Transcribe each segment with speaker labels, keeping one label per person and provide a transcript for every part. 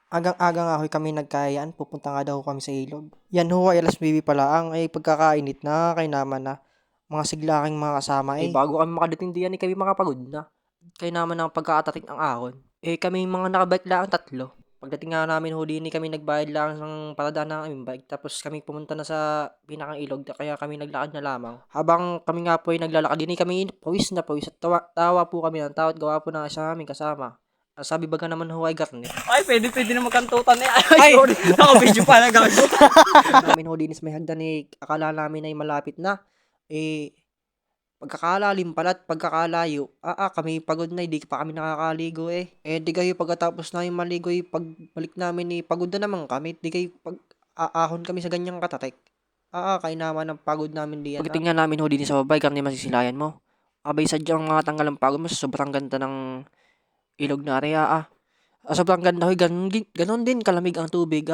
Speaker 1: Agang-aga nga ho'y kami nagkayaan, pupunta nga daw kami sa ilog. Yan ho ay 2:00 pa laang, ay pagkakainit na, kainaman na. Mga siglaking mga kasama
Speaker 2: Eh,
Speaker 1: eh.
Speaker 2: bago kami makadating diyan, kami makapagod na. Kaya naman ang pagkakatating ang ahon. Eh, kami mga nakabike lang tatlo. Pagdating nga namin ho din, kami nagbayad lang ng paradaan ng aming bike. Tapos kami pumunta na sa pinakang ilog, kaya kami naglakad na lamang. Habang kami nga po ay naglalakad din, kami pawis na pawis at tawa po kami ng tawat gawa po ng isa aming kasama. Ang sabi baga naman ho ay garne.
Speaker 3: Ay, pwede na magkantutan eh. Ay,
Speaker 1: Ay!
Speaker 3: sorry. Naka-video pala gago.
Speaker 2: Namin ho din is may hagdan eh, akala namin ay malapit na. Eh, pagkakalalim pala at pagkakalayo, kami pagod na, hindi pa kami nakakaligo eh. Eh, di kayo pagkatapos namin maligo eh, pagbalik namin eh, pagod na naman kami. Di kayo aahon kami sa ganyang katatek. Kayo naman ang pagod namin diyan. Pagdating nga namin ho din sa babay, karni masisilayan mo. Abay, sadyang mga tanggal ang pagod mo sa sobrang ganda ng ilog na area sobrang ganda ho, ganon din kalamig ang tubig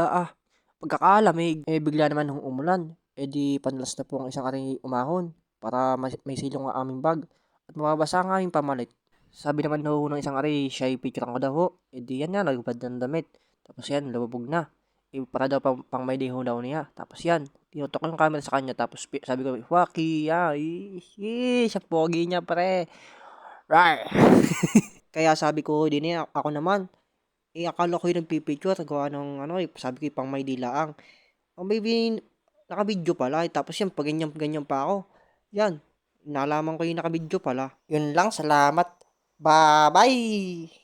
Speaker 2: pagkakalamig. Eh, bigla naman nung umulan. Eh, di panlas na po ang isang aring umahon para may silong ang aming bag at mababasa nga yung pamalit. Sabi naman ho ng isang ari, siya ay picture ko daw ho. Eh, di yan nga, nagbad ng damit. Tapos yan, lumabog na. Eh, para daw pang may deho daw niya. Tapos yan, tinutok ko yung camera sa kanya. Tapos sabi ko, Waki, siya pogi niya pre. Right. Kaya sabi ko, di niya, ako naman. Eh, akala ko yung nagpipicture, gawa ng ano, sabi ko pang may dilaang. Ang baby, naka-video pala. Tapos yan, pag ganyan pa ako. Yan, nalaman ko yung naka-video pala.
Speaker 1: Yun lang, salamat. Bye-bye!